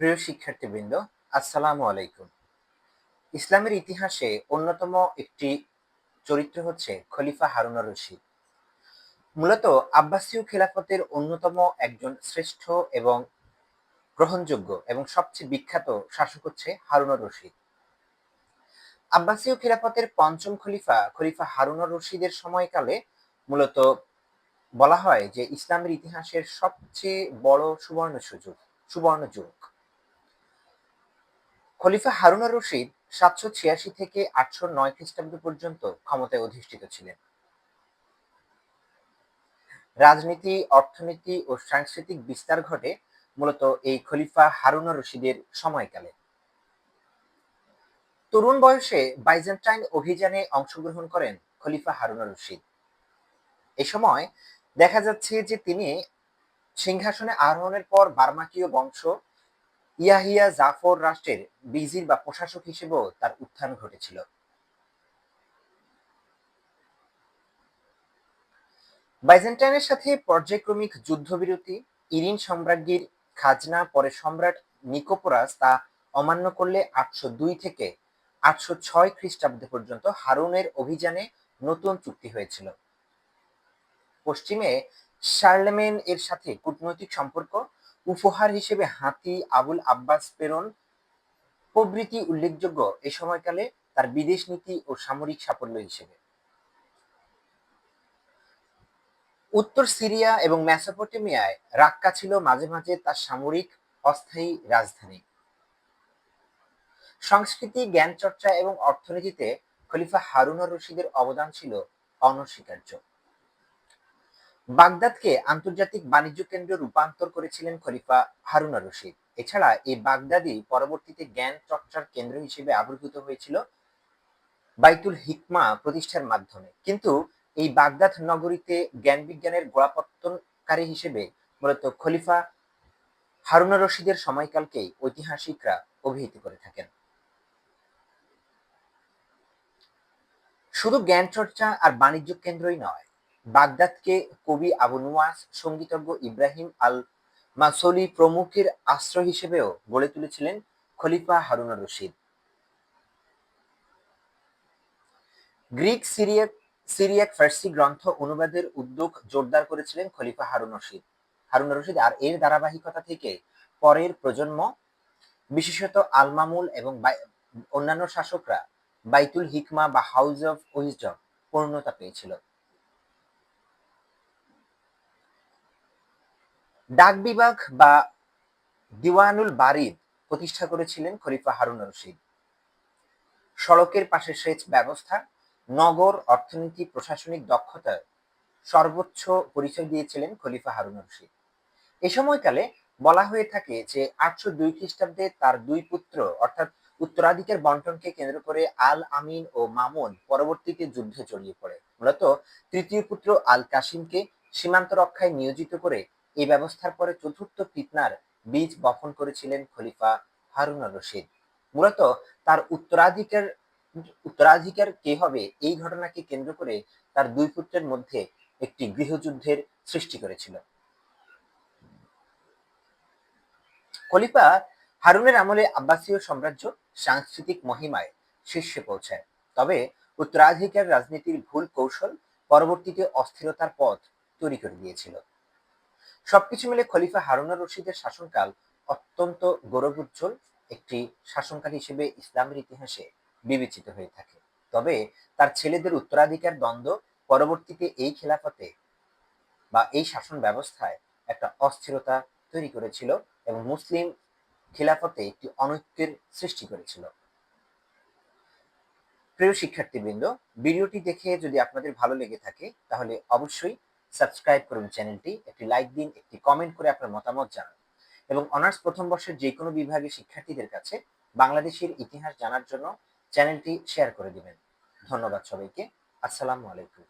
প্রিয় শিক্ষার্থীবৃন্দ, আসসালামু আলাইকুম। ইসলামের ইতিহাসে অন্যতম একটি চরিত্র হচ্ছে খলিফা হারুন আর রশিদ। মূলত আব্বাসীয় খেলাফতের অন্যতম একজন শ্রেষ্ঠ এবং গ্রহণযোগ্য এবং সবচেয়ে বিখ্যাত শাসক হচ্ছে হারুন আর রশিদ। আব্বাসীয় খেলাফতের পঞ্চম খলিফা খলিফা হারুন আর রশিদের সময়কালে মূলত বলা হয় যে ইসলামের ইতিহাসের সবচেয়ে বড় সুবর্ণ যুগ। খলিফা হারুন আর রশিদ 786 থেকে 809 খ্রিস্টাব্দ পর্যন্ত ক্ষমতায় অধিষ্ঠিত ছিলেন। রাজনীতি, অর্থনীতি ও সাংস্কৃতিক বিস্তার ঘটে মূলত এই খলিফা হারুন আর রশিদের সময়কালে। তরুণ বয়সে বাইজেন্টাইন অভিযানে অংশগ্রহণ করেন খলিফা হারুন আর রশিদ। এ সময় দেখা যাচ্ছে যে তিনি সিংহাসনে আরোহণের পর বার্মাকীয় বংশ ইয়াহিয়া জাফর রাষ্ট্রের বিজির বা প্রশাসক হিসেবেও তার উত্থান ঘটেছিল। বাইজেন্টাইনের সাথে পর্যায়ক্রমিক যুদ্ধবিরতি, ইরিন সম্রাজ্ঞীর খাজনা পরে সম্রাট নিকোপোরাস তা অমান্য করলে 802 থেকে 806 খ্রিস্টাব্দ পর্যন্ত হারুনের অভিযানে নতুন চুক্তি হয়েছিল। পশ্চিমে শার্লেমেন এর সাথে কূটনৈতিক সম্পর্ক, উপহার হিসেবে হাতি, আবুল আব্বাস প্রেরণ প্রভৃতি উল্লেখযোগ্য এ সময়কালে তার বিদেশ নীতি ও সামরিক সাফল্য হিসেবে। উত্তর সিরিয়া এবং মেসোপটেমিয়ায় রাক্কা ছিল মাঝে মাঝে তার সামরিক অস্থায়ী রাজধানী। সংস্কৃতি, জ্ঞান চর্চা এবং অর্থনীতিতে খলিফা হারুন আর রশিদের অবদান ছিল অনস্বীকার্য। বাগদাদকে আন্তর্জাতিক বাণিজ্য কেন্দ্রে রূপান্তর করেছিলেন খলিফা হারুন আর রশিদ। এছাড়া এই বাগদাদই পরবর্তীতে জ্ঞান চর্চার কেন্দ্র হিসেবে আবির্ভূত হয়েছিল বাইতুল হিকমা প্রতিষ্ঠার মাধ্যমে। কিন্তু এই বাগদাদ নগরীতে জ্ঞান বিজ্ঞানের গোড়াপত্তনকারী হিসেবে মূলত খলিফা হারুন আর রশিদের সময়কালকেই ঐতিহাসিকরা অভিহিত করে থাকেন। শুধু জ্ঞান চর্চা আর বাণিজ্য কেন্দ্রই নয়, বাগদাদকে কবি আবু নুয়াস, সঙ্গীতজ্ঞ ইব্রাহিম আল মাসলি প্রমুখের আশ্রয় হিসেবেও গড়ে তুলেছিলেন খলিফা হারুন আর রশিদ। গ্রিক, সিরিয়াক, ফার্সি গ্রন্থ অনুবাদের উদ্যোগ জোরদার করেছিলেন খলিফা হারুন আর রশিদ। আর এর ধারাবাহিকতা থেকে পরের প্রজন্ম, বিশেষত আল মামুন এবং অন্যান্য শাসকরা বাইতুল হিকমা বা হাউস অফ উইজডম পূর্ণতা পেয়েছিল। ডাক বিভাগ বা দিওয়ানুল বারিদ প্রতিষ্ঠা করেছিলেন খলিফা হারুন আর রশিদ। সড়কের পাশে সেচ ব্যবস্থা, নগর অর্থনীতি, প্রশাসনিক দক্ষতার সর্বোচ্চ পরিচয় দিয়েছিলেন খলিফা হারুন আর রশিদ। এ সময়কালে বলা হয়ে থাকে যে 802 খ্রিস্টাব্দে তার দুই পুত্র অর্থাৎ উত্তরাধিকার বন্টনকে কেন্দ্র করে আল আমিন ও মামুন পরবর্তীতে যুদ্ধে জড়িয়ে পড়ে। মূলত তৃতীয় পুত্র আল কাসিমকে সীমান্ত রক্ষায় নিয়োজিত করে এই ব্যবস্থার পরে চতুর্থ ফিতনার বীজ বপন করেছিলেন খলিফা হারুন আর রশিদ। মূলত তার উত্তরাধিকার কে হবে এই ঘটনাকে কেন্দ্র করে তার দুই পুত্রের মধ্যে একটি গৃহযুদ্ধের সৃষ্টি করেছিল। খলিফা হারুনের আমলে আব্বাসীয় সাম্রাজ্য সাংস্কৃতিক মহিমায় শীর্ষে পৌঁছায়। তবে উত্তরাধিকার রাজনীতির ভুল কৌশল পরবর্তীতে অস্থিরতার পথ তৈরি করে দিয়েছিল। সবকিছু মিলে খলিফা হারুন আর রশিদের শাসনকাল অত্যন্ত গৌরবোজ্জ্বল একটি শাসনকাল হিসেবে ইসলামের ইতিহাসে বিবেচিত হয়ে থাকে। তবে তার ছেলেদের উত্তরাধিকার দ্বন্দ্ব পরবর্তীতে এই খেলাফতে বা এই শাসন ব্যবস্থায় একটা অস্থিরতা তৈরি করেছিল এবং মুসলিম খিলাফতে একটি অনৈক্যের সৃষ্টি করেছিল। প্রিয় শিক্ষার্থীবৃন্দ, ভিডিওটি দেখে যদি আপনাদের ভালো লেগে থাকে তাহলে অবশ্যই সাবস্ক্রাইব করুন চ্যানেলটি, একটি লাইক দিন, একটি কমেন্ট করে আপনার মতামত জানান এবং অনার্স প্রথম বর্ষের যে কোনো বিভাগের শিক্ষার্থীদের কাছে বাংলাদেশের ইতিহাস জানার জন্য চ্যানেলটি শেয়ার করে দিবেন। ধন্যবাদ সবাইকে। আসসালামু আলাইকুম।